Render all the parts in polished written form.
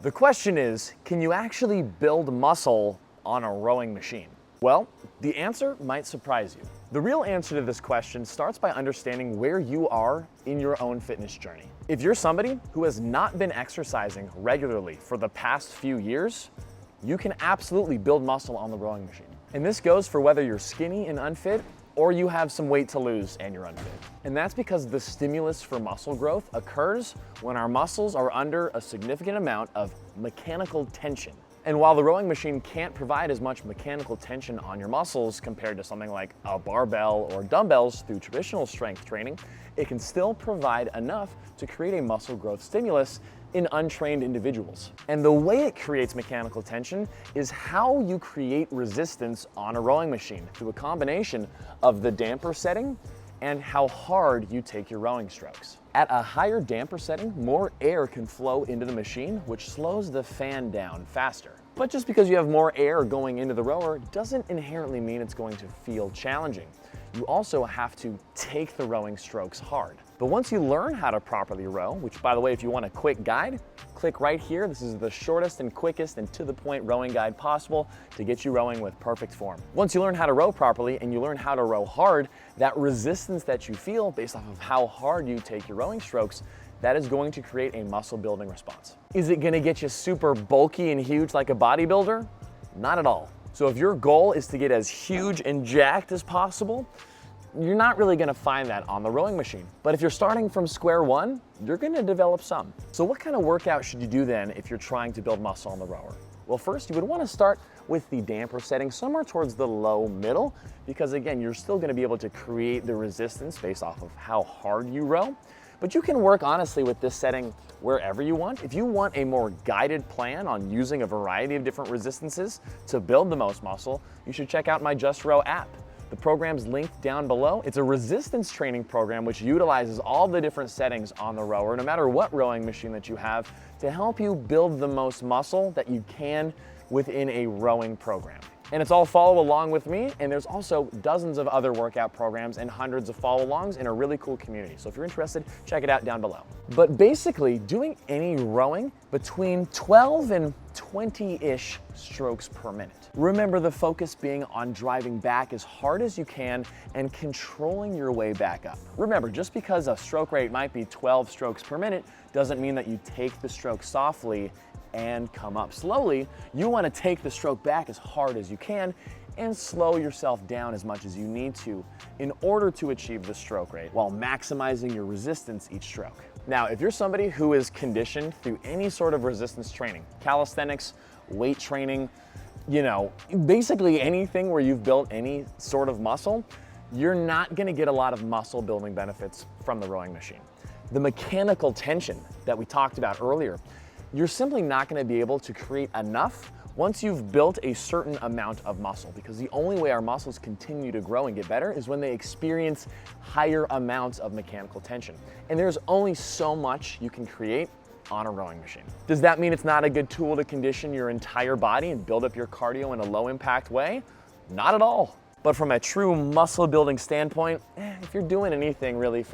The question is, can you actually build muscle on a rowing machine? Well, the answer might surprise you. The real answer to this question starts by understanding where you are in your own fitness journey. If you're somebody who has not been exercising regularly for the past few years, you can absolutely build muscle on the rowing machine. And this goes for whether you're skinny and unfit or you have some weight to lose and you're unfit. And that's because the stimulus for muscle growth occurs when our muscles are under a significant amount of mechanical tension. And while the rowing machine can't provide as much mechanical tension on your muscles compared to something like a barbell or dumbbells through traditional strength training, it can still provide enough to create a muscle growth stimulus in untrained individuals. And the way it creates mechanical tension is how you create resistance on a rowing machine through a combination of the damper setting and how hard you take your rowing strokes. At a higher damper setting, more air can flow into the machine, which slows the fan down faster. But just because you have more air going into the rower doesn't inherently mean it's going to feel challenging. You also have to take the rowing strokes hard. But once you learn how to properly row, which by the way, if you want a quick guide, click right here. This is the shortest and quickest and to the point rowing guide possible to get you rowing with perfect form. Once you learn how to row properly and you learn how to row hard, that resistance that you feel based off of how hard you take your rowing strokes, that is going to create a muscle building response. Is it gonna get you super bulky and huge like a bodybuilder? Not at all. So if your goal is to get as huge and jacked as possible, you're not really gonna find that on the rowing machine. But if you're starting from square one, you're gonna develop some. So what kind of workout should you do then if you're trying to build muscle on the rower? Well, first you would wanna start with the damper setting somewhere towards the low middle, because again, you're still gonna be able to create the resistance based off of how hard you row. But you can work honestly with this setting wherever you want. If you want a more guided plan on using a variety of different resistances to build the most muscle, you should check out my Just Row app. The program's linked down below. It's a resistance training program which utilizes all the different settings on the rower, no matter what rowing machine that you have, to help you build the most muscle that you can within a rowing program. And it's all follow along with me, and there's also dozens of other workout programs and hundreds of follow-alongs in a really cool community. So if you're interested, check it out down below. But basically, doing any rowing between 12 and 20-ish strokes per minute. Remember the focus being on driving back as hard as you can and controlling your way back up. Remember, just because a stroke rate might be 12 strokes per minute doesn't mean that you take the stroke softly and come up slowly. You want to take the stroke back as hard as you can and slow yourself down as much as you need to in order to achieve the stroke rate while maximizing your resistance each stroke. Now, if you're somebody who is conditioned through any sort of resistance training, calisthenics, weight training, basically anything where you've built any sort of muscle, you're not going to get a lot of muscle building benefits from the rowing machine. The mechanical tension that we talked about earlier, you're simply not going to be able to create enough once you've built a certain amount of muscle, because the only way our muscles continue to grow and get better is when they experience higher amounts of mechanical tension. And there's only so much you can create on a rowing machine. Does that mean it's not a good tool to condition your entire body and build up your cardio in a low impact way? Not at all. But from a true muscle building standpoint, if you're doing anything really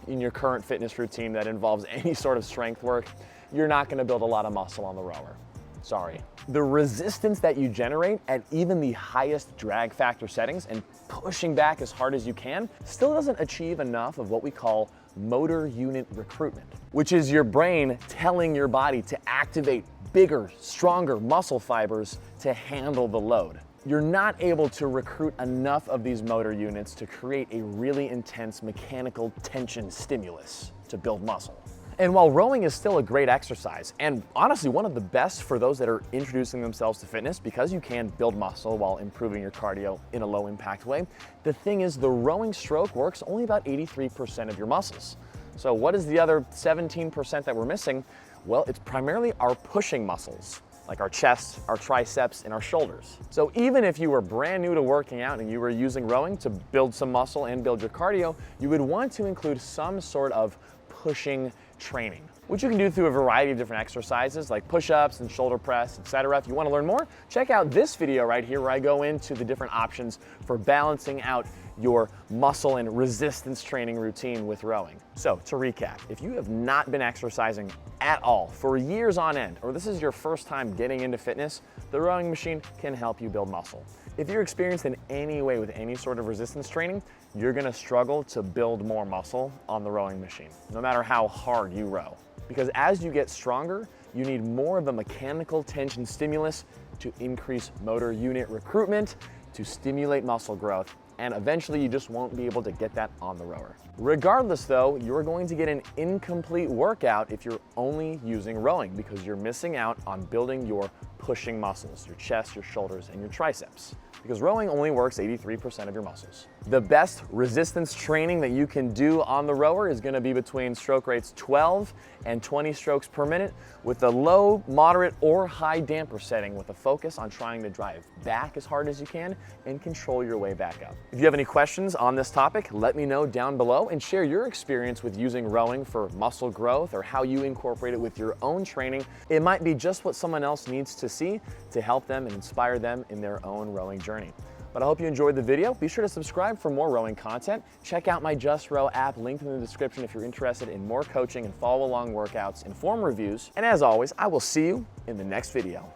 in your current fitness routine that involves any sort of strength work, you're not going to build a lot of muscle on the rower. Sorry. The resistance that you generate at even the highest drag factor settings and pushing back as hard as you can still doesn't achieve enough of what we call motor unit recruitment, which is your brain telling your body to activate bigger, stronger muscle fibers to handle the load. You're not able to recruit enough of these motor units to create a really intense mechanical tension stimulus to build muscle. And while rowing is still a great exercise, and honestly one of the best for those that are introducing themselves to fitness because you can build muscle while improving your cardio in a low impact way, the thing is the rowing stroke works only about 83% of your muscles. So what is the other 17% that we're missing? Well, it's primarily our pushing muscles, like our chest, our triceps, and our shoulders. So even if you were brand new to working out and you were using rowing to build some muscle and build your cardio, you would want to include some sort of pushing training, which you can do through a variety of different exercises like push-ups and shoulder press, etc. If you want to learn more, check out this video right here where I go into the different options for balancing out your muscle and resistance training routine with rowing. So to recap, if you have not been exercising at all for years on end, or this is your first time getting into fitness, the rowing machine can help you build muscle. If you're experienced in any way with any sort of resistance training, you're gonna struggle to build more muscle on the rowing machine, no matter how hard you row. Because as you get stronger, you need more of a mechanical tension stimulus to increase motor unit recruitment, to stimulate muscle growth, and eventually you just won't be able to get that on the rower. Regardless though, you're going to get an incomplete workout if you're only using rowing, because you're missing out on building your pushing muscles, your chest, your shoulders, and your triceps. Because rowing only works 83% of your muscles. The best resistance training that you can do on the rower is gonna be between stroke rates 12 and 20 strokes per minute, with a low, moderate, or high damper setting, with a focus on trying to drive back as hard as you can and control your way back up. If you have any questions on this topic, let me know down below and share your experience with using rowing for muscle growth, or how you incorporate it with your own training. It might be just what someone else needs to see to help them and inspire them in their own rowing journey. But I hope you enjoyed the video. Be sure to subscribe for more rowing content. Check out my Just Row app, linked in the description, if you're interested in more coaching and follow along workouts and form reviews. And as always, I will see you in the next video.